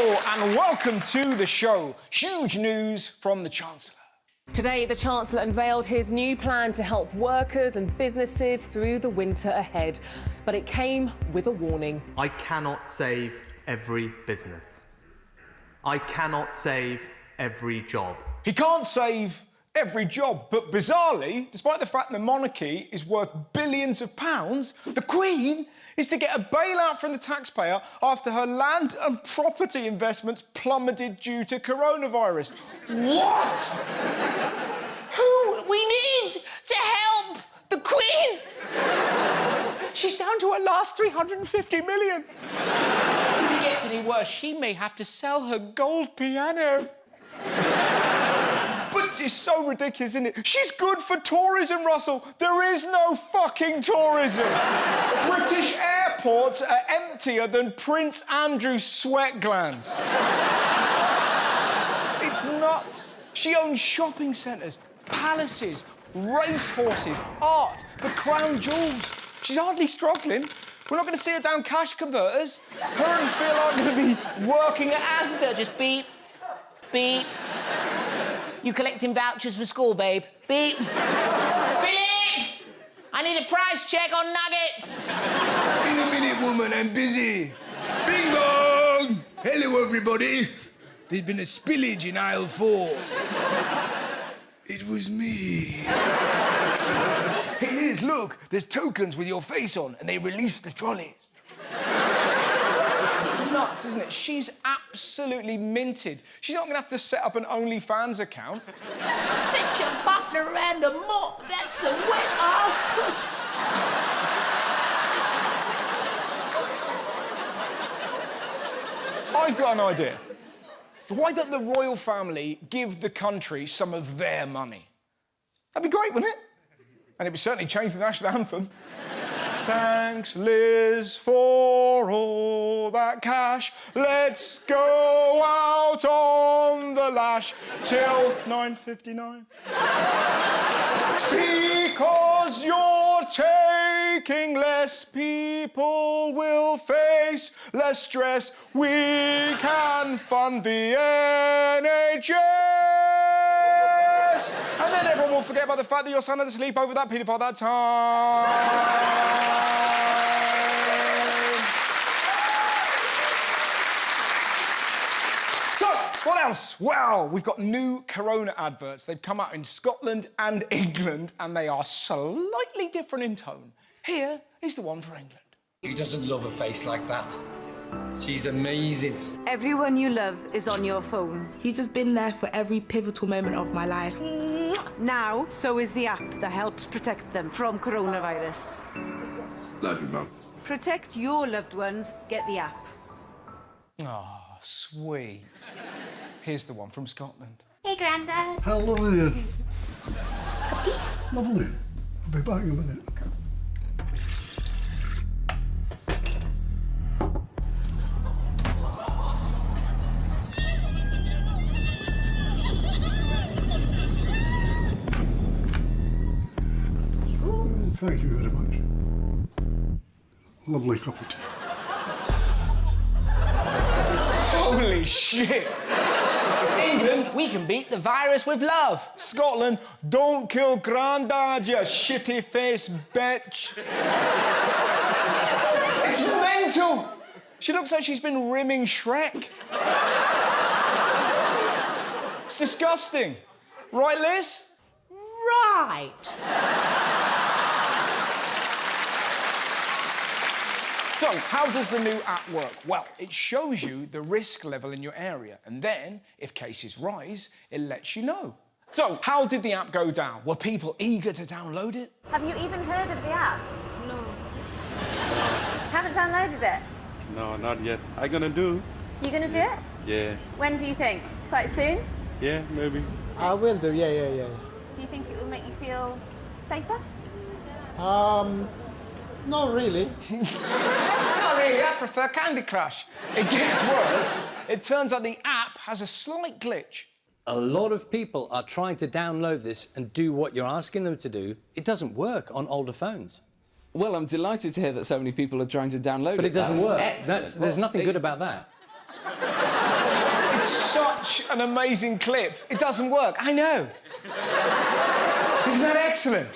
Hello and welcome to the show. Huge news from the Chancellor. Today, the Chancellor unveiled his new plan to help workers and businesses through the winter ahead. But it came with a warning. I cannot save every business. I cannot save every job. He can't save every job, but bizarrely, despite the fact the monarchy is worth billions of pounds, the Queen is to get a bailout from the taxpayer after her land and property investments plummeted due to coronavirus. What? Who? We need to help the Queen! She's down to her last 350 million. If it gets any worse, she may have to sell her gold piano. But it's so ridiculous, isn't it? She's good for tourism, Russell. There is no fucking tourism. British airports are emptier than Prince Andrew's sweat glands. It's nuts. She owns shopping centres, palaces, racehorses, art, the crown jewels. She's hardly struggling. We're not going to see her down cash converters. Her and Phil aren't going to be working at Asda. Just beep, beep. You collecting vouchers for school, babe? Beep. Philip! I need a price check on nuggets. In a minute, woman, I'm busy. Bing bong! Hello, everybody. There's been a spillage in aisle 4. It was me. Hey, Liz, look, there's tokens with your face on, and they released the trolleys. It's nuts, isn't it? She's absolutely minted. She's not going to have to set up an OnlyFans account. Fetch a butler around a mop. That's a wet-ass pussy. I've got an idea. Why don't the royal family give the country some of their money? That'd be great, wouldn't it? And it would certainly change the national anthem. Thanks, Liz, for all that cash. Let's go out on the lash till 9:59. Because you're taking less, people will face less stress. We can fund the NHS. And then everyone will forget about the fact that your son had to sleep over that paedophile that time. So, what else? Well, we've got new Corona adverts. They've come out in Scotland and England, and they are slightly different in tone. Here is the one for England. Who doesn't love a face like that? She's amazing. Everyone you love is on your phone. He's just been there for every pivotal moment of my life. Now, so is the app that helps protect them from coronavirus. Love you, Mum. Protect your loved ones, get the app. Oh, sweet. Here's the one from Scotland. Hey, Grandad. Hello there. Lovely. I'll be back in a minute. Thank you very much. Lovely cup of tea. Holy shit! England, we can beat the virus with love. Scotland, don't kill Grandad, you shitty-faced bitch. It's mental! She looks like she's been rimming Shrek. It's disgusting. Right, Liz? Right. So, how does the new app work? Well, it shows you the risk level in your area, and then, if cases rise, it lets you know. So, how did the app go down? Were people eager to download it? Have you even heard of the app? No. Haven't downloaded it? No, not yet. I gonna do. You gonna do it? Yeah. When do you think? Quite soon? Yeah, maybe. I will do, yeah. Do you think it will make you feel safer? Not really. Not really, I prefer Candy Crush. It gets worse. It turns out the app has a slight glitch. A lot of people are trying to download this and do what you're asking them to do. It doesn't work on older phones. Well, I'm delighted to hear that so many people are trying to download it. But it doesn't work. Excellent. There's nothing good about that. It's such an amazing clip. It doesn't work. I know. Isn't that excellent?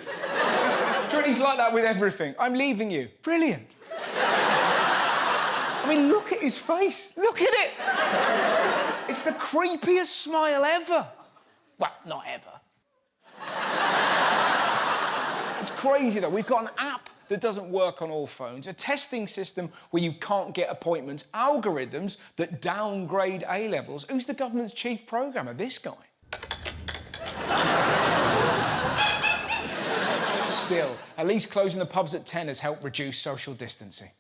He's like that with everything. I'm leaving you. Brilliant. I mean, look at his face. Look at it. It's the creepiest smile ever. Well, not ever. It's crazy, though. We've got an app that doesn't work on all phones, a testing system where you can't get appointments, algorithms that downgrade A-levels. Who's the government's chief programmer? This guy. Still, at least closing the pubs at 10 has helped reduce social distancing.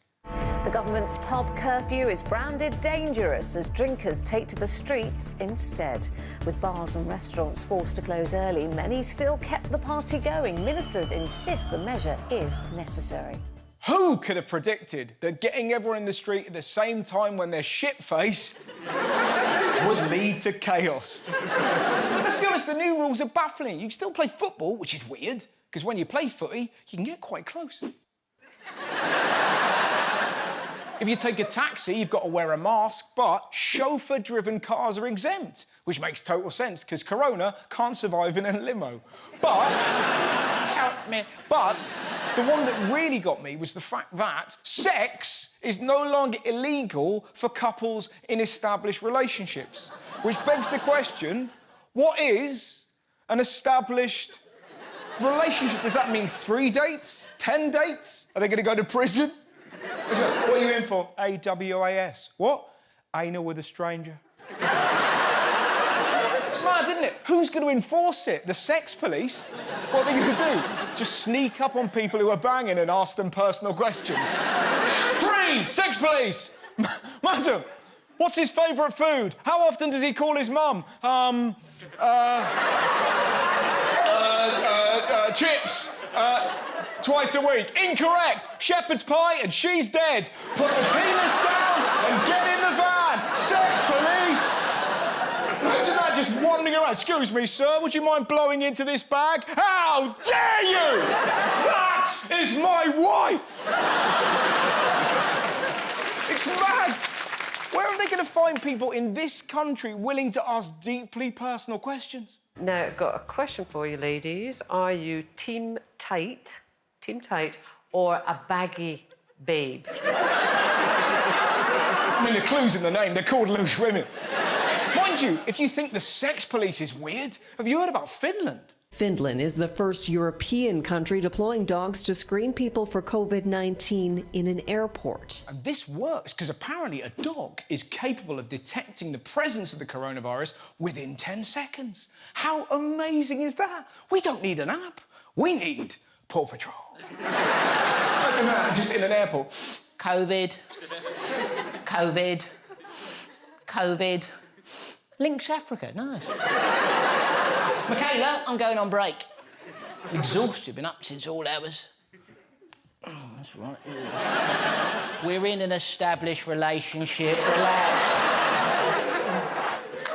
The government's pub curfew is branded dangerous as drinkers take to the streets instead. With bars and restaurants forced to close early, many still kept the party going. Ministers insist the measure is necessary. Who could have predicted that getting everyone in the street at the same time when they're shit-faced would lead to chaos? Let's be honest, the new rules are baffling. You can still play football, which is weird, because when you play footy, you can get quite close. If you take a taxi, you've got to wear a mask, but chauffeur-driven cars are exempt, which makes total sense, because Corona can't survive in a limo. But the one that really got me was the fact that sex is no longer illegal for couples in established relationships, which begs the question, what is an established relationship? Does that mean 3 dates? 10 dates? Are they going to go to prison? What are you in for? AWAS. What? Anal with a stranger. It's mad, isn't it? Who's going to enforce it? The sex police? What are they going to do? Just sneak up on people who are banging and ask them personal questions? Freeze! Sex police! Madam, what's his favourite food? How often does he call his mum? Chips. Twice a week. Incorrect. Shepherd's pie and she's dead. Put the penis down and get in the van. Sex police. Imagine that just wandering around. Excuse me, sir, would you mind blowing into this bag? How dare you! That is my wife! It's mad. Where are they going to find people in this country willing to ask deeply personal questions? Now, I've got a question for you, ladies. Are you team tight, or a baggy babe? I mean, the clue's in the name. They're called loose women. Mind you, if you think the sex police is weird, have you heard about Finland? Finland is the first European country deploying dogs to screen people for COVID-19 in an airport. And this works because apparently a dog is capable of detecting the presence of the coronavirus within 10 seconds. How amazing is that? We don't need an app. We need Paw Patrol. Imagine that, just in an airport. COVID. Links Africa, nice. Michaela, I'm going on break. Exhausted, been up since all hours. Oh, that's right. Yeah. We're in an established relationship. Relax.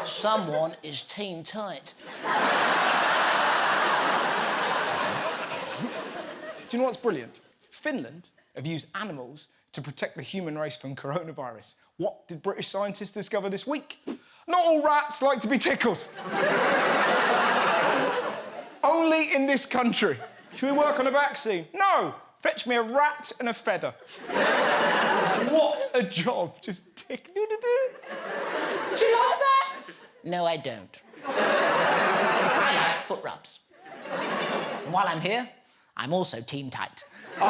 Someone is team tight. Do you know what's brilliant? Finland have used animals to protect the human race from coronavirus. What did British scientists discover this week? Not all rats like to be tickled. Only in this country. Should we work on a vaccine? No! Fetch me a rat and a feather. What a job. Just tickle. Do you like that? No, I don't. I like foot rubs. And while I'm here, I'm also team tight. I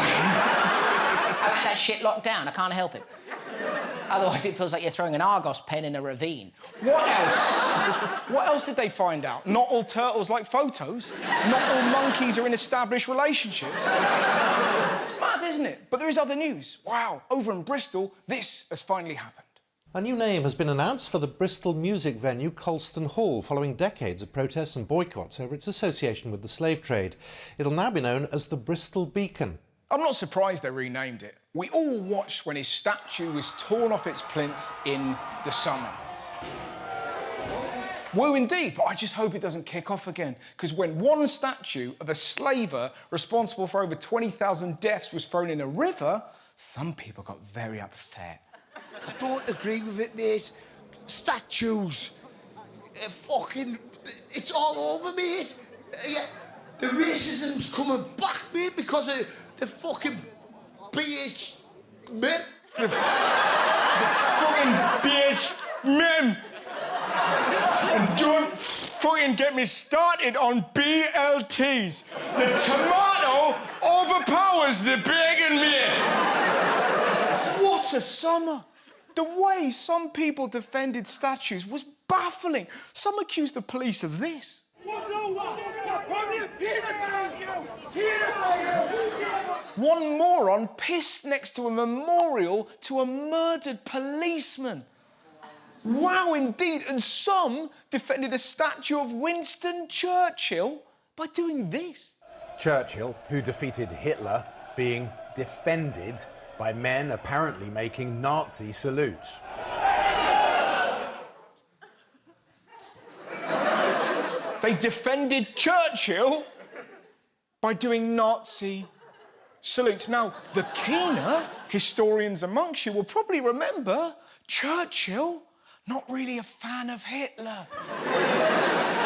like that shit locked down. I can't help it. Otherwise, it feels like you're throwing an Argos pen in a ravine. What else? What else did they find out? Not all turtles like photos. Not all monkeys are in established relationships. It's mad, isn't it? But there is other news. Wow, over in Bristol, this has finally happened. A new name has been announced for the Bristol music venue Colston Hall following decades of protests and boycotts over its association with the slave trade. It'll now be known as the Bristol Beacon. I'm not surprised they renamed it. We all watched when his statue was torn off its plinth in the summer. Woo indeed, but I just hope it doesn't kick off again, because when one statue of a slaver responsible for over 20,000 deaths was thrown in a river, some people got very upset. I don't agree with it, mate. statues. Fucking, it's all over, mate. The racism's coming back, mate, because of the fucking BH men. The fucking BH men. And don't fucking get me started on BLTs. The tomato overpowers the bacon, mate. What a summer. The way some people defended statues was baffling. Some accused the police of this. One moron pissed next to a memorial to a murdered policeman. Wow, indeed. And some defended a statue of Winston Churchill by doing this. Churchill, who defeated Hitler, being defended by men apparently making Nazi salutes. They defended Churchill by doing Nazi salutes. Now, the keener historians amongst you will probably remember Churchill not really a fan of Hitler.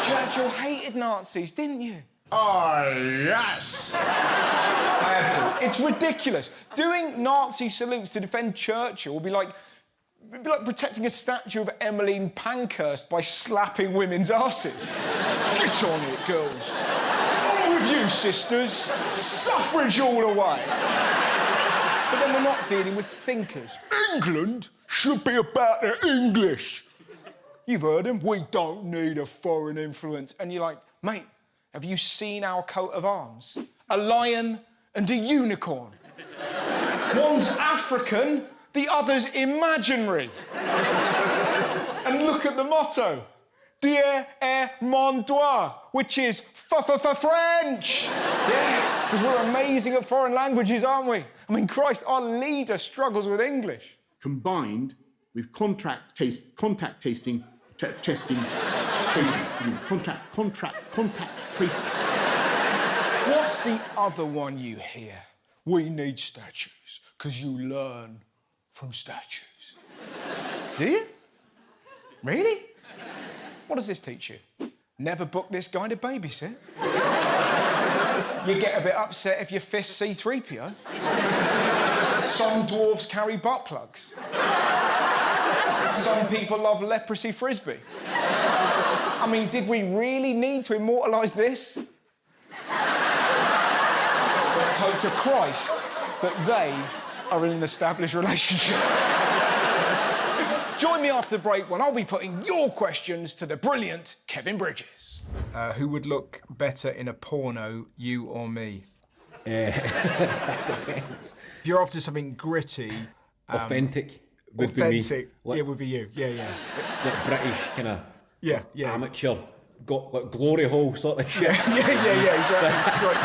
Churchill hated Nazis, didn't you? Oh, yes! I had to. It's ridiculous. Doing Nazi salutes to defend Churchill would be like protecting a statue of Emmeline Pankhurst by slapping women's asses. Get on it, girls. On with you, sisters. Suffrage all the way. But then we're not dealing with thinkers. England should be about the English. You've heard them. We don't need a foreign influence. And you're like, mate, have you seen our coat of arms? A lion and a unicorn. One's African, the other's imaginary. And look at the motto. Dieu est mon droit, which is French. Yeah, because we're amazing at foreign languages, aren't we? I mean, Christ, our leader struggles with English. Combined with contact tracing. What's the other one you hear? We need statues, because you learn from statues. Do you? Really? What does this teach you? Never book this guy to babysit. You get a bit upset if your fist C-3PO. Some dwarves carry butt plugs. Some people love leprosy frisbee. I mean, did we really need to immortalise this? Let's hope to Christ that they are in an established relationship. Join me after the break when I'll be putting your questions to the brilliant Kevin Bridges. Who would look better in a porno, you or me? Depends. If you're after something gritty... authentic would be me. Authentic, yeah, would be you. Yeah. Like British kind of yeah. amateur, got like glory hole sort of shit. Yeah, exactly.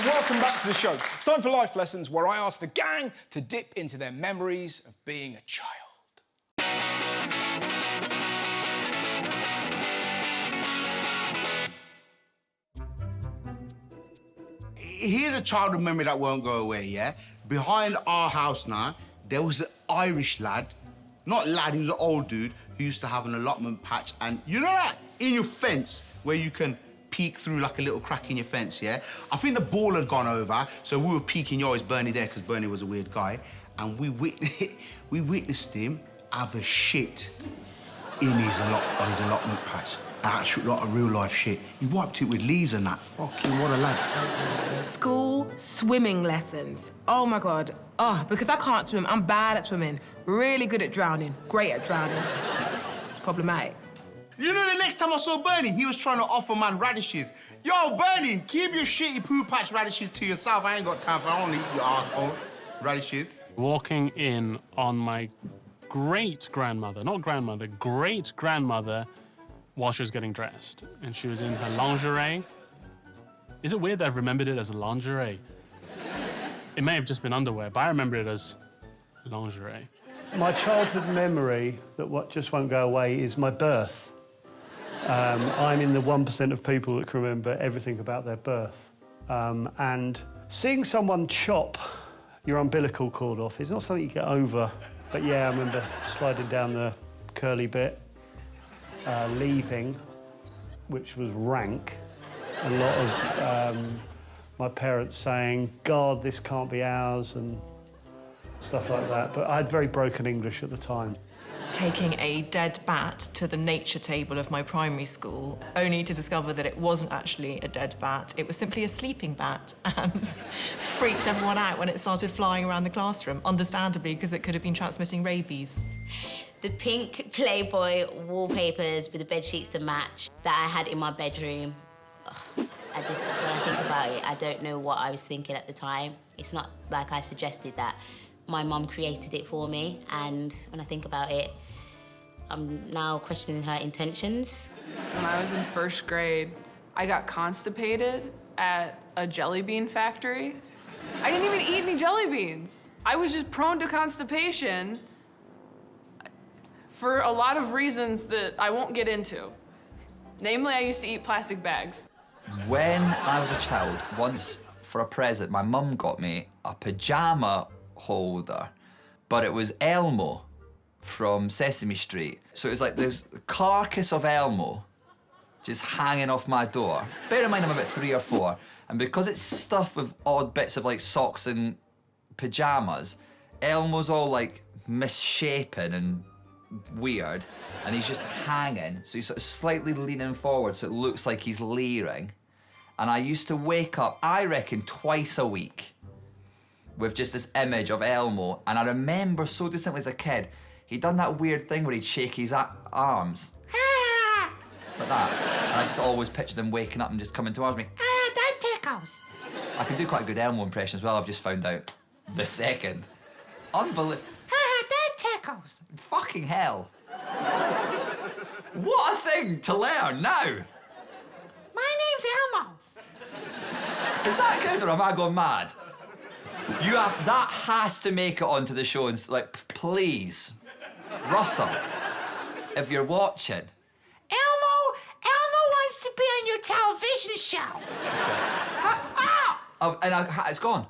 Welcome back to the show. It's time for Life Lessons, where I ask the gang to dip into their memories of being a child. here's a childhood memory that won't go away, yeah? Behind our house now, there was an Irish lad, not lad, he was an old dude, who used to have an allotment patch, and you know that? In your fence, where you can peek through like a little crack in your fence, yeah? I think the ball had gone over, so we were peeking, yo, is Bernie there? Because Bernie was a weird guy, and we witnessed him have a shit on his allotment patch. Actual lot of real life shit. He wiped it with leaves and that. Fucking what a lad. School swimming lessons. Oh my God. Oh, because I can't swim. I'm bad at swimming. Really good at drowning. Great at drowning. Problematic. You know, the next time I saw Bernie, he was trying to offer man radishes. Yo, Bernie, keep your shitty poo patch radishes to yourself. I ain't got time for it. I only eat your asshole. Radishes. Walking in on my great-grandmother, not grandmother, great-grandmother, while she was getting dressed, and she was in her lingerie. Is it weird that I've remembered it as lingerie? It may have just been underwear, but I remember it as lingerie. My childhood memory that just won't go away is my birth. I'm in the 1% of people that can remember everything about their birth. And seeing someone chop your umbilical cord off is not something you get over. But yeah, I remember sliding down the curly bit, leaving, which was rank. A lot of my parents saying, God, this can't be ours, and stuff like that. But I had very broken English at the time. Taking a dead bat to the nature table of my primary school, only to discover that it wasn't actually a dead bat, it was simply a sleeping bat, and freaked everyone out when it started flying around the classroom, understandably, because it could have been transmitting rabies. The pink Playboy wallpapers with the bed sheets to match that I had in my bedroom. When I think about it, I don't know what I was thinking at the time. It's not like I suggested that. My mum created it for me, and when I think about it, I'm now questioning her intentions. When I was in first grade, I got constipated at a jelly bean factory. I didn't even eat any jelly beans. I was just prone to constipation for a lot of reasons that I won't get into. Namely, I used to eat plastic bags. When I was a child, once for a present, my mum got me a pajama holder, but it was Elmo from Sesame Street. So it was like this carcass of Elmo just hanging off my door. Bear in mind I'm about 3 or 4, and because it's stuffed with odd bits of like socks and pajamas, Elmo's all like misshapen and weird, and he's just hanging, so he's sort of slightly leaning forward so it looks like he's leering. And I used to wake up, I reckon, twice a week with just this image of Elmo, and I remember so distinctly as a kid, he'd done that weird thing where he'd shake his arms. Like that. And I just always pictured him waking up and just coming towards me. That tickles. I can do quite a good Elmo impression as well, I've just found out. The second. Unbelievable. That tickles. Fucking hell. What a thing to learn now. My name's Elmo. Is that good, or am I going mad? That has to make it onto the show, and like, please, Russell, if you're watching. Elmo wants to be on your television show. It's gone.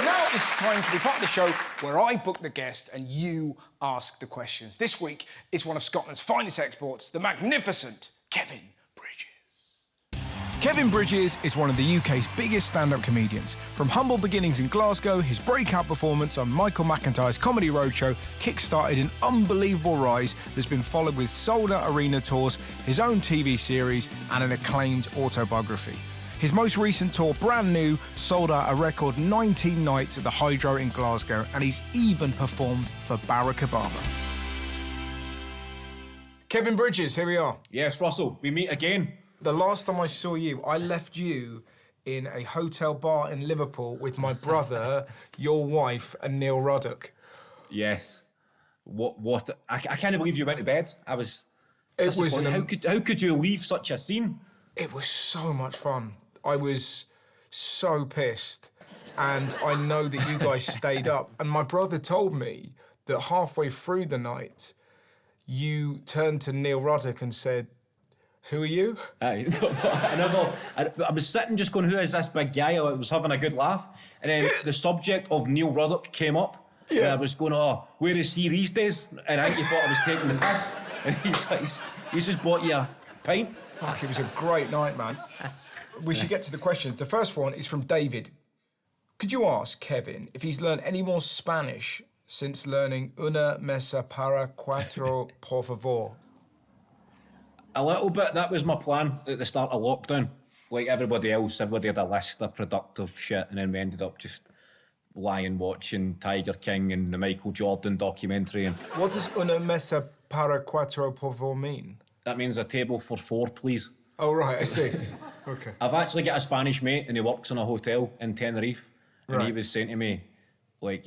Now it's time to be part of the show where I book the guest and you ask the questions. This week is one of Scotland's finest exports, the magnificent Kevin Bridges. Kevin Bridges is one of the UK's biggest stand-up comedians. From humble beginnings in Glasgow, his breakout performance on Michael McIntyre's Comedy Roadshow kick-started an unbelievable rise that's been followed with sold-out arena tours, his own TV series and an acclaimed autobiography. His most recent tour, brand new, sold out a record 19 nights at the Hydro in Glasgow, and he's even performed for Barack Obama. Kevin Bridges, here we are. Yes, Russell, we meet again. The last time I saw you, I left you in a hotel bar in Liverpool with my brother, your wife, and Neil Ruddock. Yes. What? I can't believe you went to bed. I was... It was... How could you leave such a scene? It was so much fun. I was so pissed, and I know that you guys stayed up. And my brother told me that halfway through the night, you turned to Neil Ruddock and said, "Who are you?" I was sitting just going, who is this big guy? I was having a good laugh. And then the subject of Neil Ruddock came up. Yeah. And I was going, oh, where is he these days? And I think he thought I was taking the piss. And he's just bought you a pint. Fuck, it was a great night, man. We should get to the questions. The first one is from David. Could you ask Kevin if he's learned any more Spanish since learning una mesa para cuatro, por favor? A little bit. That was my plan at the start of lockdown. Like everybody else, everybody had a list of productive shit, and then we ended up just lying watching Tiger King and the Michael Jordan documentary. And what does una mesa para cuatro, por favor mean? That means a table for four, please. Oh, right, I see. Okay. I've actually got a Spanish mate, and he works in a hotel in Tenerife, and he Right. was saying to me, like,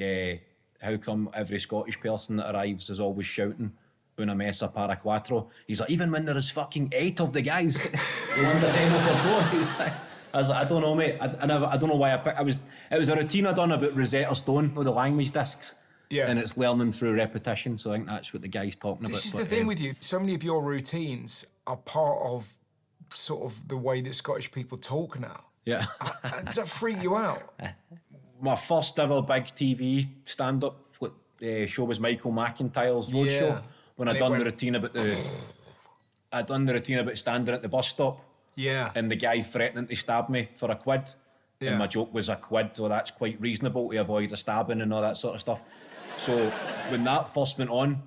how come every Scottish person that arrives is always shouting una mesa para cuatro? He's like, even when there is fucking 8 of the guys, they want a table for 4. He's like, I was like, I don't know, mate. I don't know why I picked. It was a routine I done about Rosetta Stone, or the language discs. Yeah. And it's learning through repetition, so I think that's what the guy's talking about. This is the thing with you. So many of your routines are part of sort of the way that Scottish people talk now. Yeah. Does that freak you out? My first ever big TV stand-up show was Michael McIntyre's Roadshow. Yeah. When I done the routine about standing at the bus stop. Yeah. And the guy threatening to stab me for a quid. Yeah. And my joke was a quid, so that's quite reasonable to avoid a stabbing and all that sort of stuff. So when that first went on,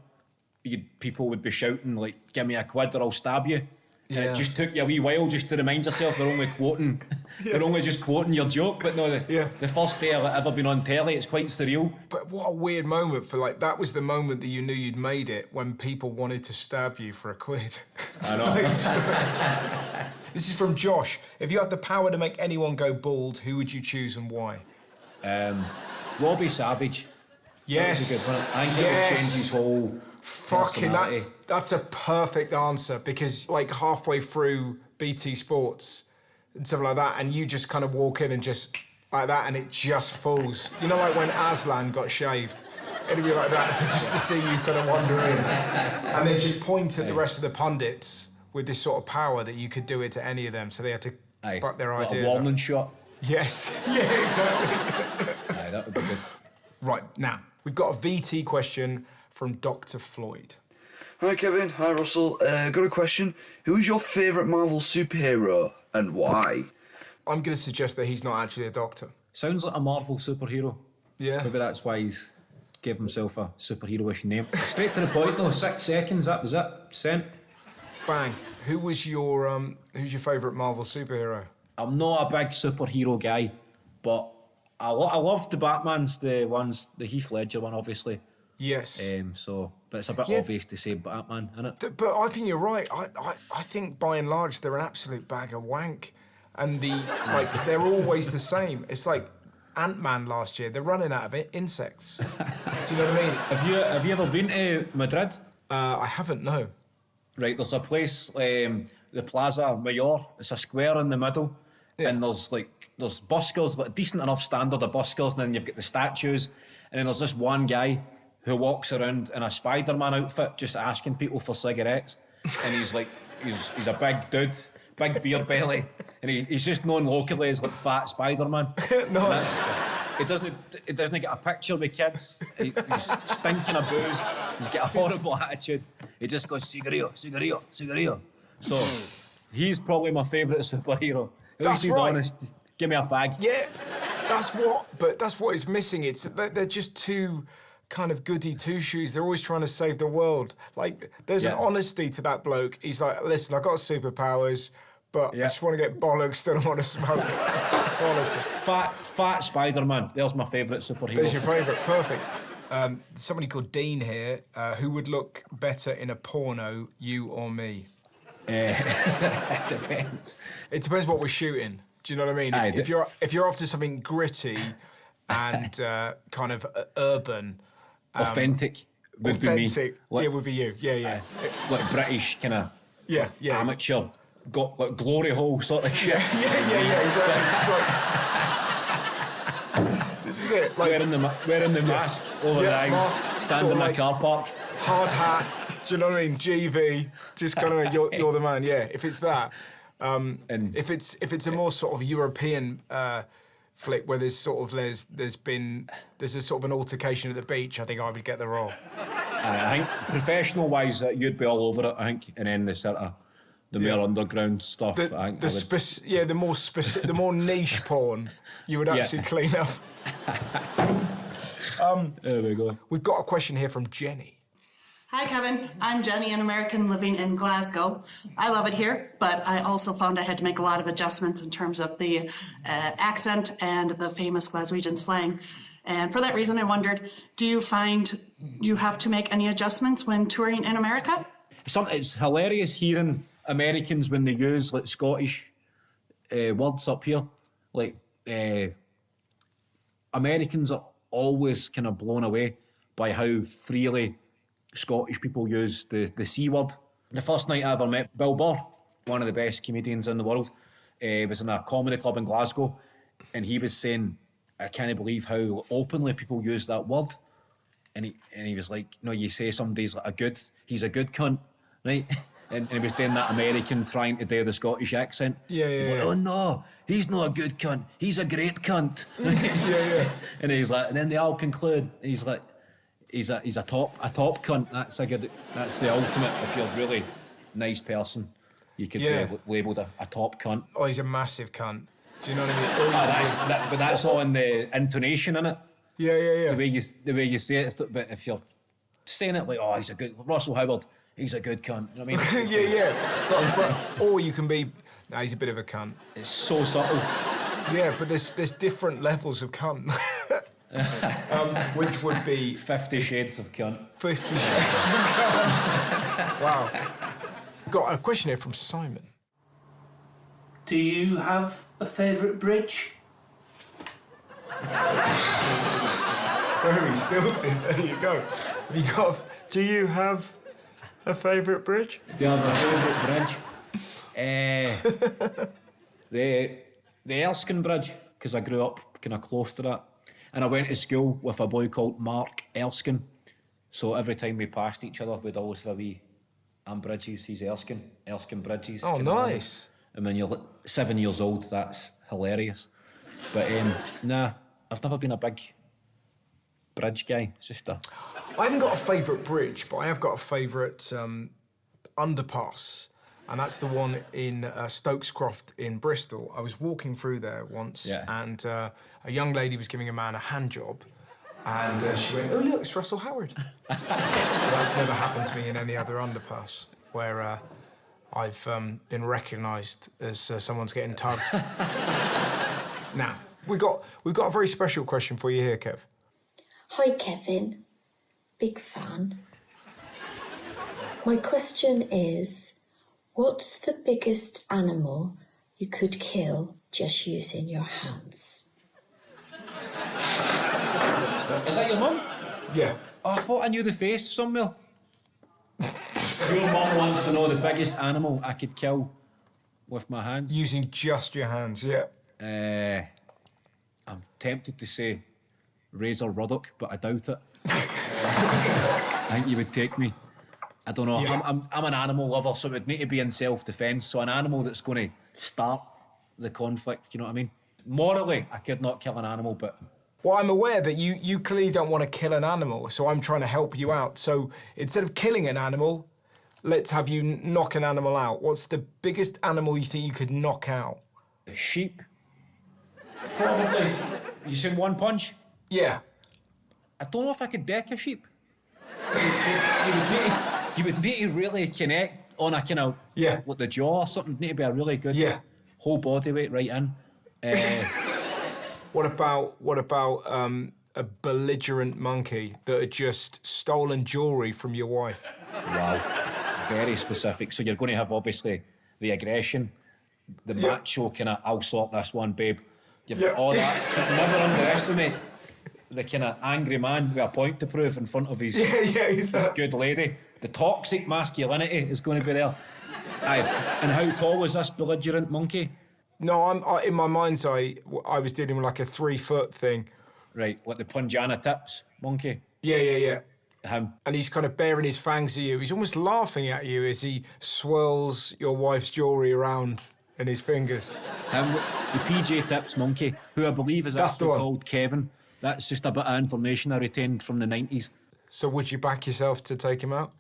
people would be shouting, like, give me a quid or I'll stab you. And Yeah. it just took you a wee while just to remind yourself they're only quoting, they're only just quoting your joke. But no, the first day I've ever been on telly, it's quite surreal. But what a weird moment for, like, that was the moment that you knew you'd made it, when people wanted to stab you for a quid. I know. This is from Josh. If you had the power to make anyone go bald, who would you choose and why? Robbie Savage. Yes. That was a good one. I think it would change his whole Fucking, personality. that's a perfect answer, because like halfway through BT Sports and stuff like that, and you just kind of walk in and just like that, and it just falls. You know, like when Aslan got shaved, it'd be like that, just to see you kind of wander in, and then just point at the rest of the pundits with this sort of power that you could do it to any of them, so they had to back their Like ideas a up. warning shot. Yes, yeah, exactly. Aye, that would be good. Right, now, we've got a VT question from Dr. Floyd. Hi Kevin, hi Russell. Got a question. Who is your favourite Marvel superhero and why? I'm going to suggest that he's not actually a doctor. Sounds like a Marvel superhero. Yeah. Maybe that's why he's gave himself a superhero-ish name. Straight to the point though, 6 seconds, that was it. Sent. Bang. Who's your favourite Marvel superhero? I'm not a big superhero guy, but I love the Batmans, the Heath Ledger one, obviously. Yes. But it's a bit obvious to say Batman, isn't it? But I think you're right. I think by and large they're an absolute bag of wank, and they're always the same. It's like Ant-Man last year. They're running out of insects. Do you know what I mean? Have you ever been to Madrid? I haven't. No. Right, there's a place, the Plaza Mayor. It's a square in the middle, and there's buskers, but a decent enough standard of buskers, and then you've got the statues, and then there's this one guy who walks around in a Spider-Man outfit just asking people for cigarettes. And he's like, he's a big dude, big beer belly, and he's just known locally as like Fat Spider-Man. No. He doesn't get a picture with kids. He's stinking of booze. He's got a horrible attitude. He just goes, cigarillo, cigarillo, cigarillo. So he's probably my favourite superhero. At least he's honest. Just give me a fag. Yeah, that's what is missing. They're just too kind of goody two-shoes. They're always trying to save the world. Like, there's an honesty to that bloke. He's like, listen, I've got superpowers, but I just want to get bollocks, don't want to smoke. Quality. Fat Spider-Man. There's my favourite superhero. There's your favourite, perfect. Somebody called Dean here. Who would look better in a porno, you or me? It depends. It depends what we're shooting. Do you know what I mean? If you're after something gritty and kind of urban, authentic would be me. Like, yeah, would be you. Yeah. Like British kind of amateur, got like glory hole sort of shit. Yeah, exactly. This is it. Like, wearing the mask over the eyes, mask, standing in a car park. Hard hat, Do you know what I mean? GV, just kind of you're the man. Yeah, if it's that. And if it's a more sort of European flick where there's a sort of an altercation at the beach, I think I would get the role. I think professional-wise, you'd be all over it. I think, and then the sort of the more underground stuff. I think the more niche porn, you would actually clean up. There we go. We've got a question here from Jenny. Hi, Kevin. I'm Jenny, an American living in Glasgow. I love it here, but I also found I had to make a lot of adjustments in terms of the accent and the famous Glaswegian slang. And for that reason, I wondered, do you find you have to make any adjustments when touring in America? It's hilarious hearing Americans when they use like Scottish words up here. Like Americans are always kind of blown away by how freely Scottish people use the C word. The first night I ever met Bill Burr, one of the best comedians in the world, was in a comedy club in Glasgow, and he was saying, I can't believe how openly people use that word. And he was like, you know, you say somebody's like he's a good cunt, right? And he was doing that American trying to do the Scottish accent. Yeah. Oh no, he's not a good cunt, he's a great cunt. Yeah. And he's like, and then they all conclude, he's like, he's a top cunt. That's the ultimate. If you're a really nice person, you could be labelled a top cunt. Oh, he's a massive cunt. Do you know what I mean? But that's all in the intonation, innit? Yeah. The way you say it. But if you're saying it like, oh, he's a good Russell Howard, he's a good cunt. You know what I mean? yeah. But or you can be, nah, he's a bit of a cunt. It's so subtle. Yeah, but there's different levels of cunt. Which would be 50 Shades of Cunt. 50 Shades of Cunt. Wow. Got a question here from Simon. Do you have a favourite bridge? Very stilted. There you go. Do you have a favourite bridge? Do you have a favourite bridge? The Erskine Bridge, because I grew up kind of close to that. And I went to school with a boy called Mark Erskine. So every time we passed each other, we'd always have a wee, I'm Bridges, he's Erskine Bridges. Oh, nice. And when you're 7 years old, that's hilarious. But nah, I've never been a big bridge guy. It's just I haven't got a favourite bridge, but I have got a favourite underpass. And that's the one in Stokescroft in Bristol. I was walking through there once, and a young lady was giving a man a hand job, and she went, "Oh look, it's Russell Howard." That's never happened to me in any other underpass where I've been recognised as someone's getting tugged. Now we've got a very special question for you here, Kev. Hi, Kevin. Big fan. My question is, what's the biggest animal you could kill just using your hands? Is that your mum? Yeah. Oh, I thought I knew the face somewhere. Your mum wants to know the biggest animal I could kill with my hands. Using just your hands, yeah. I'm tempted to say Razor Ruddock, but I doubt it. I think you would take me. I don't know. Yeah. I'm an animal lover, so it would need to be in self-defence. So an animal that's going to start the conflict, you know what I mean? Morally, I could not kill an animal, but... Well, I'm aware that you clearly don't want to kill an animal, so I'm trying to help you out. So instead of killing an animal, let's have you knock an animal out. What's the biggest animal you think you could knock out? A sheep. Probably. You said one punch? Yeah. I don't know if I could deck a sheep. You would need to really connect on a kind of with the jaw or something. Need to be a really good whole body weight right in. What about a belligerent monkey that had just stolen jewellery from your wife? Wow, very specific. So you're going to have obviously the aggression, the macho kind of I'll sort this one, babe. You've got all that. Never underestimate the kind of angry man with a point to prove in front of his good lady. The toxic masculinity is going to be there. Aye. And how tall was this belligerent monkey? No, in my mind's eye, I was dealing with like a 3 foot thing. Right, like the Punjana tips monkey? Yeah. Him. And he's kind of baring his fangs at you. He's almost laughing at you as he swirls your wife's jewellery around in his fingers. Him, the PJ Tips monkey, who I believe is That's actually the one. called Kevin. That's just a bit of information I retained from the 90s. So would you back yourself to take him out?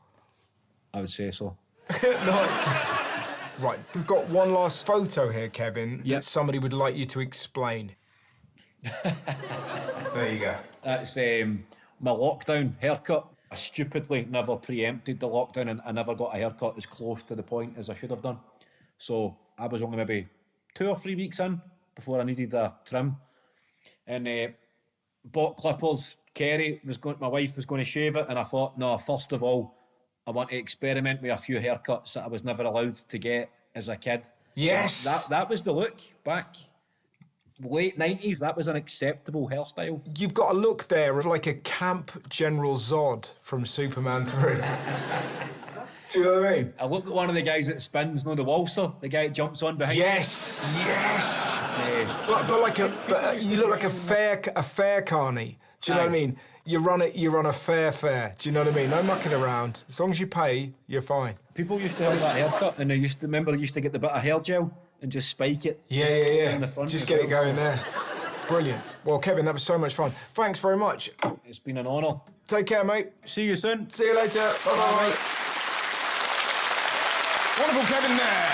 I would say so. Right, we've got one last photo here, Kevin, that somebody would like you to explain. There you go. That's my lockdown haircut. I stupidly never preempted the lockdown and I never got a haircut as close to the point as I should have done. So I was only maybe 2 or 3 weeks in before I needed a trim. And bought clippers. Kerry my wife was going to shave it, and I thought, no, first of all, I want to experiment with a few haircuts that I was never allowed to get as a kid. Yes! That was the look back late 90s. That was an acceptable hairstyle. You've got a look there of like a camp General Zod from Superman 3. Do you know what I mean? I look at one of the guys that spins, the waltzer, the guy that jumps on behind. Yes, yes. But you look like a fair carny. Do you know what I mean? You run a fair. Do you know what I mean? No mucking around. As long as you pay, you're fine. People used to have that haircut, and they used to get the bit of hair gel and just spike it. Yeah. In the front. Just get it going there. Brilliant. Well, Kevin, that was so much fun. Thanks very much. It's been an honour. Take care, mate. See you soon. See you later. Bye-bye. Wonderful Kevin there.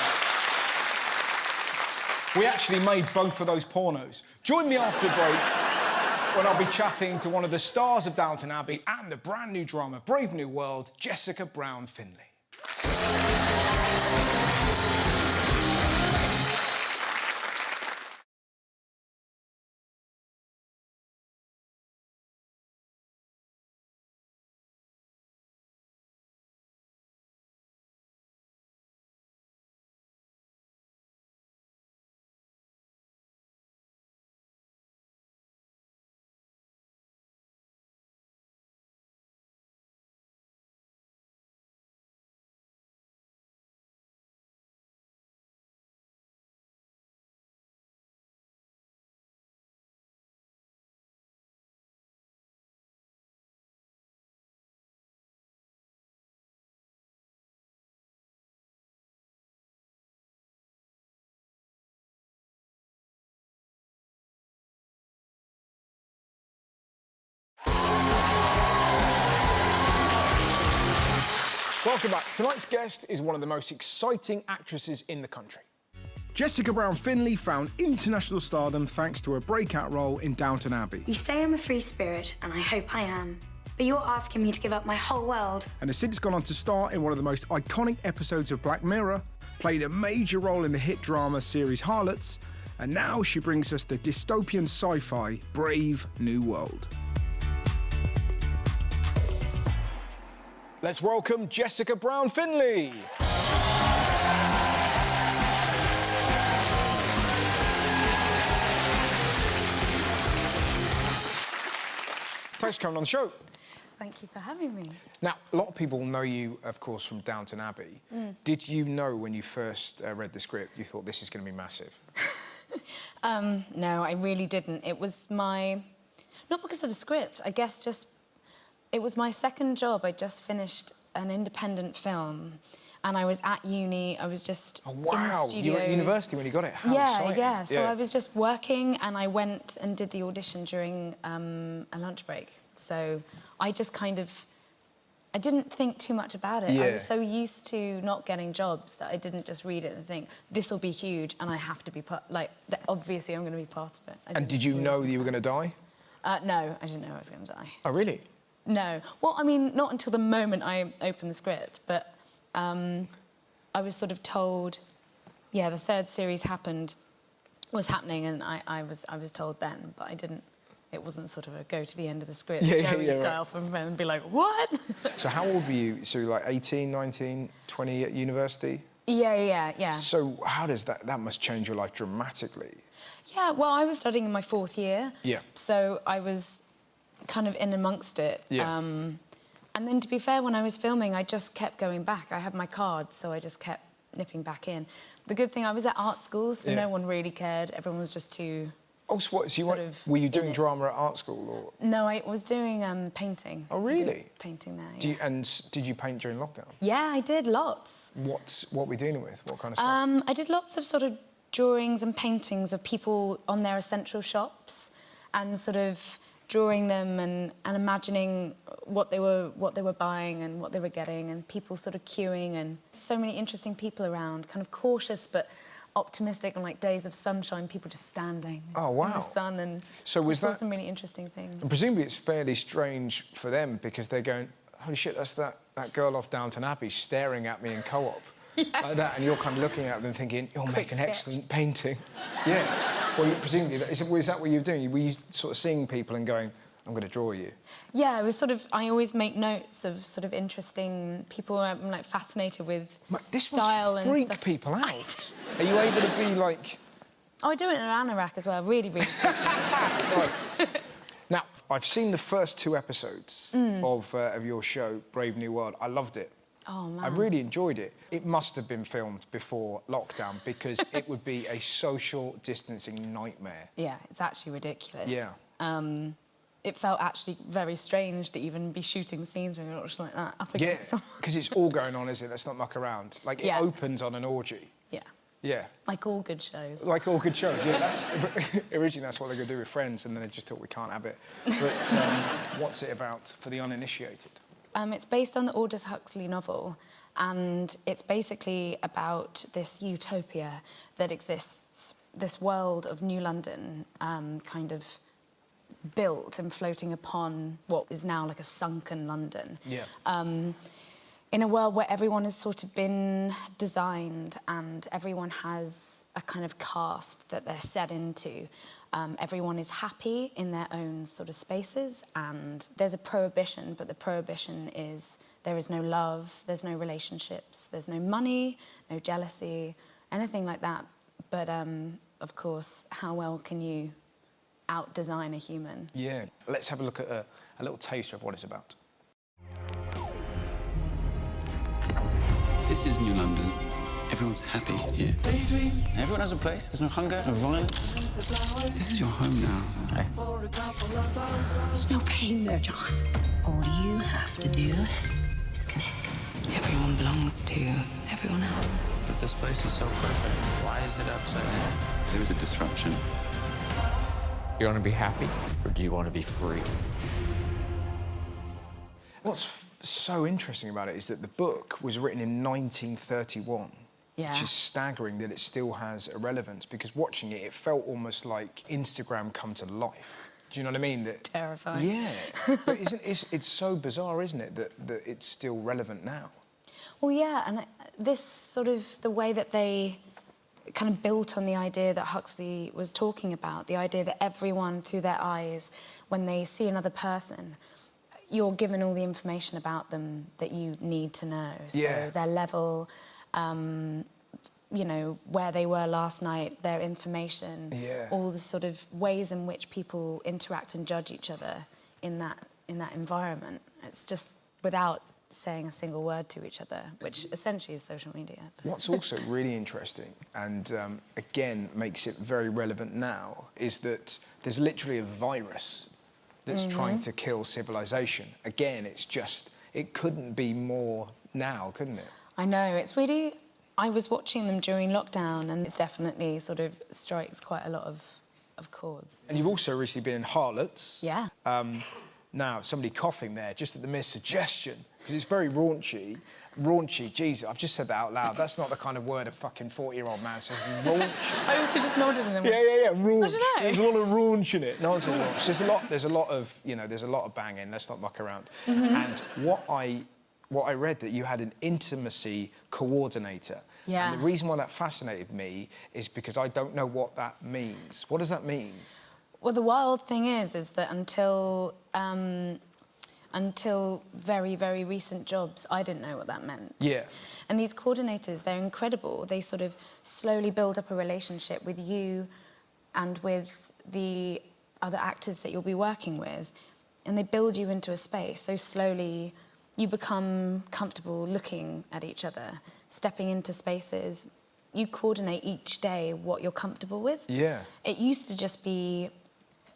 We actually made both of those pornos. Join me after the break when I'll be chatting to one of the stars of Downton Abbey and the brand new drama Brave New World, Jessica Brown Findlay. Welcome back. Tonight's guest is one of the most exciting actresses in the country. Jessica Brown Findlay found international stardom thanks to her breakout role in Downton Abbey. You say I'm a free spirit, and I hope I am. But you're asking me to give up my whole world. And has since gone on to star in one of the most iconic episodes of Black Mirror, played a major role in the hit drama series Harlots, and now she brings us the dystopian sci-fi Brave New World. Let's welcome Jessica Brown Findlay. Thanks for coming on the show. Thank you for having me. Now, a lot of people know you, of course, from Downton Abbey. Did you know when you first read the script, you thought this is going to be massive? No, I really didn't. It was not because of the script, I guess just, it was my second job. I just finished an independent film and I was at uni, I was just in the studios. You were at university when you got it? How exciting. Yeah. So I was just working and I went and did the audition during a lunch break. So I just I didn't think too much about it. Yeah. I was so used to not getting jobs that I didn't just read it and think, this will be huge and I have to be obviously I'm going to be part of it. And did you know that you were going to die? No, I didn't know I was going to die. Oh, really? No. Well, I mean, not until the moment I opened the script, but I was sort of told, yeah, the third series was happening, and I was told then, but I didn't. It wasn't sort of a go to the end of the script, Jerry style, from and be like, what? So how old were you? So like 18, 19, 20 at university? Yeah. So how does that must change your life dramatically? Yeah, well, I was studying in my 4th year. Yeah. So I was kind of in amongst it. Yeah. And then, to be fair, when I was filming, I just kept going back. I had my cards, so I just kept nipping back in. The good thing, I was at art school, so no one really cared. Everyone was just too Oh, so what? So were you doing drama at art school, or? No, I was doing painting. Oh, really? Painting there. Did you paint during lockdown? Yeah, I did lots. What were we dealing with? What kind of stuff? I did lots of sort of drawings and paintings of people on their essential shops, and sort of drawing them and imagining what they were buying and what they were getting, and people sort of queuing, and so many interesting people around, kind of cautious but optimistic, on like days of sunshine, people just standing Oh, wow. in the sun, and So was I saw that- some really interesting things. And presumably it's fairly strange for them because they're going, holy shit, that's that girl off Downton Abbey staring at me in Co-op. Like that, and you're kind of looking at them thinking, you'll make an sketch. excellent painting. Yeah. Well, presumably, is that what you were doing? Were you sort of seeing people and going, I'm going to draw you? Yeah, it was sort of, I always make notes of sort of interesting people. I'm like fascinated with style and freak stuff. people out. Are you able to be like... Oh, I do it in an anorak as well, really, really. Right. Now, I've seen the first 2 episodes of your show, Brave New World. I loved it. Oh, man. I really enjoyed it. It must have been filmed before lockdown because it would be a social distancing nightmare. Yeah, it's actually ridiculous. Yeah. It felt actually very strange to even be shooting scenes when you're just like that up Yeah, against someone. because it's all going on, is it? Let's not muck around. Like, Yeah. it opens on an orgy. Yeah. Yeah. Like all good shows. Like all good shows, yeah. Originally, that's what they're going to do with Friends, and then they just thought we can't have it. But what's it about for the uninitiated? It's based on the Aldous Huxley novel, and it's basically about this utopia that exists, this world of New London, kind of built and floating upon what is now like a sunken London. Yeah. In a world where everyone has sort of been designed and everyone has a kind of caste that they're set into. Everyone is happy in their own sort of spaces, and there's a prohibition, but the prohibition is there is no love, there's no relationships, there's no money, no jealousy, anything like that. But of course, how well can you out-design a human? Yeah. Let's have a look at a little taster of what it's about. This is New London. Everyone's happy here. Everyone has a place. There's no hunger, no violence. This is your home now. Okay. There's no pain there, John. All you have to do is connect. Everyone belongs to everyone else. But this place is so perfect. Why is it upside down? There was a disruption. You want to be happy, or do you want to be free? What's so interesting about it is that the book was written in 1931. Yeah. Which is staggering that it still has a relevance, because watching it, it felt almost like Instagram come to life. Do you know what I mean? It's terrifying. Yeah. But it's so bizarre, isn't it, that it's still relevant now? Well, yeah, and this sort of, the way that they kind of built on the idea that Huxley was talking about, the idea that everyone, through their eyes, when they see another person, you're given all the information about them that you need to know. Yeah. So their level, you know, where they were last night, their information, Yeah. all the sort of ways in which people interact and judge each other in that environment. It's just without saying a single word to each other, which essentially is social media. What's also really interesting, and again makes it very relevant now, is that there's literally a virus that's trying to kill civilization. Again, it's just, it couldn't be more now, couldn't it? I know, it's really... I was watching them during lockdown, and it definitely sort of strikes quite a lot of chords. And you've also recently been in Harlots. Yeah. Now, somebody coughing there, just at the mere suggestion, because it's very raunchy. Raunchy, Jesus, I've just said that out loud. That's not the kind of word a fucking 40-year-old man says. Raunchy. I also just nodded and then went, Yeah, raunch. I don't know. There's a lot of raunch in it. No one says raunch. There's a lot of, you know, there's a lot of banging. Let's not muck around. And what I read, that you had an intimacy coordinator. Yeah. And the reason why that fascinated me is because I don't know what that means. What does that mean? Well, the wild thing is that until very, very recent jobs, I didn't know what that meant. Yeah. And these coordinators, they're incredible. They sort of slowly build up a relationship with you and with the other actors that you'll be working with, and they build you into a space. So slowly you become comfortable looking at each other, stepping into spaces, you coordinate each day what you're comfortable with. Yeah. It used to just be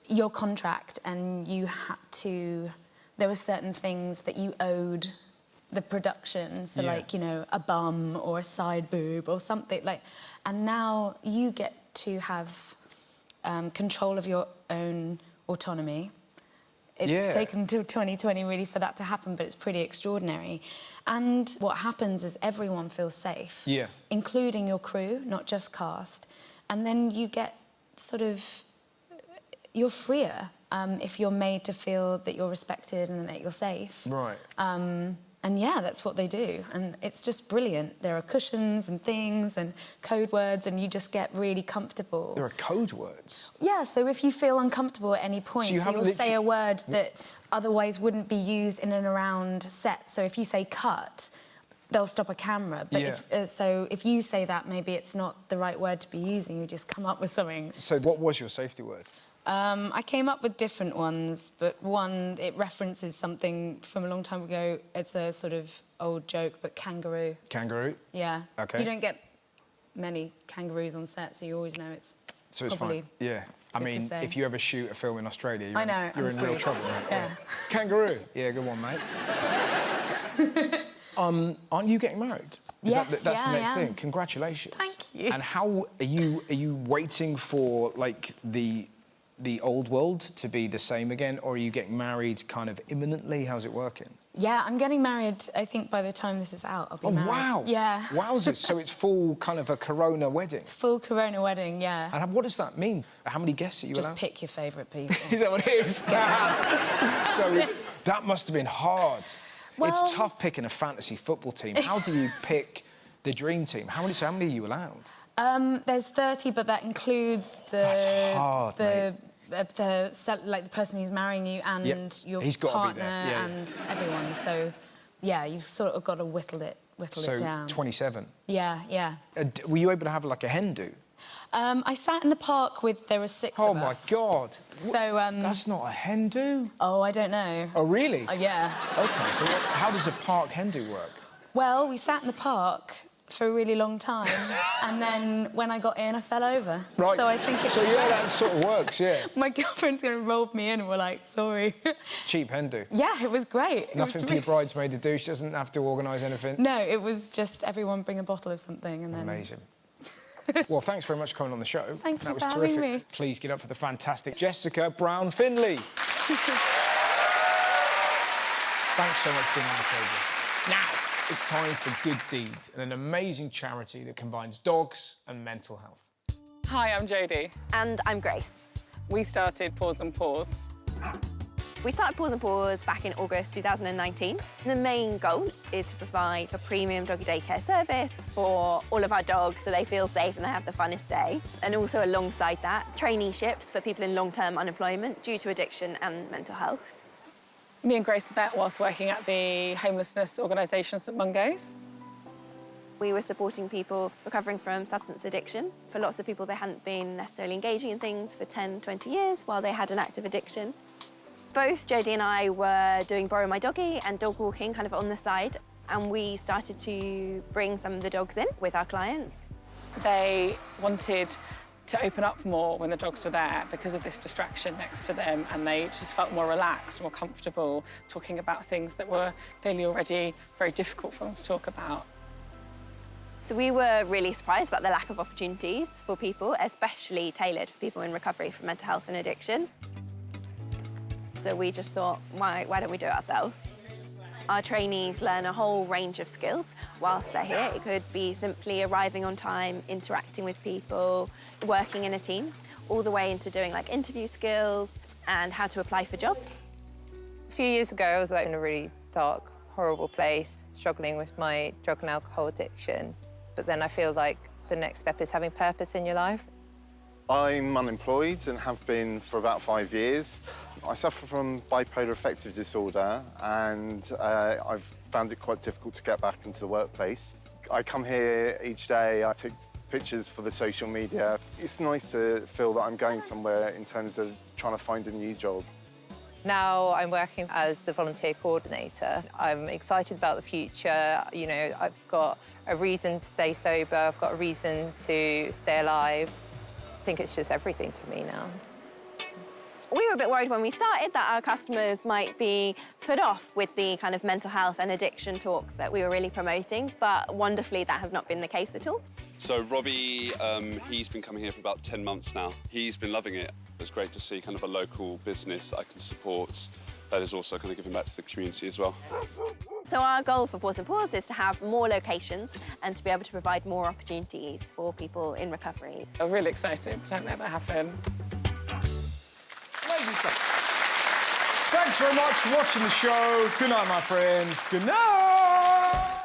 your contract, and you had to... There were certain things that you owed the production, so like, you know, a bum or a side boob or something like... And now you get to have control of your own autonomy. It's taken until 2020 really for that to happen, but it's pretty extraordinary. And what happens is everyone feels safe, including your crew, not just cast. And then you get sort of... You're freer if you're made to feel that you're respected and that you're safe. Right. And yeah, that's what they do. And it's just brilliant. There are cushions and things and code words, and you just get really comfortable. There are code words? Yeah, so if you feel uncomfortable at any point, so you'll say a word that otherwise wouldn't be used in and around set. So if you say cut, they'll stop a camera. But so if you say that, maybe it's not the right word to be using, you just come up with something. So what was your safety word? I came up with different ones, but one, it references something from a long time ago. It's a sort of old joke, but kangaroo. Kangaroo? Yeah. OK. You don't get many kangaroos on set, so you always know it's probably fine. Yeah. I mean, if you ever shoot a film in Australia, you're in real trouble. Right? Yeah. Kangaroo. Yeah, good one, mate. Aren't you getting married? Yes, that's the next I am. thing. Congratulations. Thank you. And how are you waiting for like the old world to be the same again, or are you getting married kind of imminently? How's it working? Yeah, I'm getting married, I think, by the time this is out, I'll be married. Wow! Yeah. Wowzers, so it's full kind of a Corona wedding? Full Corona wedding, yeah. And what does that mean? How many guests are you allowed? Just pick your favourite people. Is that what it is? So that must have been hard. Well, it's tough picking a fantasy football team. How do you pick the dream team? How many are you allowed? There's 30, but that includes the... That's hard, the person who's marrying you and your partner and everyone. So, yeah, you've sort of got to whittle it down. So 27. Yeah, yeah. Were you able to have like a hen do? I sat in the park with... There were 6 of us. Oh, my God. So, that's not a hen do? Oh, I don't know. Oh, really? Yeah. OK, so how does a park hen do work? Well, we sat in the park for a really long time, and then when I got in, I fell over. Right. So I think it's... So, yeah, that sort of works, yeah. My girlfriend's going to roll me in, and we're like, sorry. Cheap hen do? Yeah, it was great. Nothing for your bridesmaid to do? She doesn't have to organise anything? No, it was just everyone bring a bottle of something, and then... Amazing. Well, thanks very much for coming on the show. Thank you for having terrific. me. Please get up for the fantastic Jessica Brown Findlay. Thanks so much for being on the show, Jess. Now, it's time for Good Deeds, an amazing charity that combines dogs and mental health. Hi, I'm Jodie. And I'm Grace. We started Paws and Paws. We started Paws and Paws back in August 2019. The main goal is to provide a premium doggy daycare service for all of our dogs so they feel safe and they have the funnest day. And also alongside that, traineeships for people in long-term unemployment due to addiction and mental health. Me and Grace met whilst working at the homelessness organisation St Mungo's. We were supporting people recovering from substance addiction. For lots of people, they hadn't been necessarily engaging in things for 10, 20 years while they had an active addiction. Both Jodie and I were doing Borrow My Doggy and dog walking kind of on the side, and we started to bring some of the dogs in with our clients. They wanted to open up more when the dogs were there because of this distraction next to them, and they just felt more relaxed, more comfortable talking about things that were clearly already very difficult for them to talk about. So we were really surprised about the lack of opportunities for people, especially tailored for people in recovery from mental health and addiction. So we just thought, why don't we do it ourselves? Our trainees learn a whole range of skills whilst they're here. It could be simply arriving on time, interacting with people, working in a team, all the way into doing like interview skills and how to apply for jobs. A few years ago, I was like in a really dark, horrible place, struggling with my drug and alcohol addiction. But then I feel like the next step is having purpose in your life. I'm unemployed and have been for about 5 years. I suffer from bipolar affective disorder, and I've found it quite difficult to get back into the workplace. I come here each day, I take pictures for the social media. It's nice to feel that I'm going somewhere in terms of trying to find a new job. Now I'm working as the volunteer coordinator. I'm excited about the future. You know, I've got a reason to stay sober. I've got a reason to stay alive. I think it's just everything to me now. We were a bit worried when we started that our customers might be put off with the kind of mental health and addiction talks that we were really promoting, but wonderfully that has not been the case at all. So Robbie, he's been coming here for about 10 months now. He's been loving it. It's great to see kind of a local business that I can support that is also kind of giving back to the community as well. So our goal for Pause and Pause is to have more locations and to be able to provide more opportunities for people in recovery. I'm really excited to make that happen. Amazing stuff. Thanks very much for watching the show. Good night, my friends. Good night.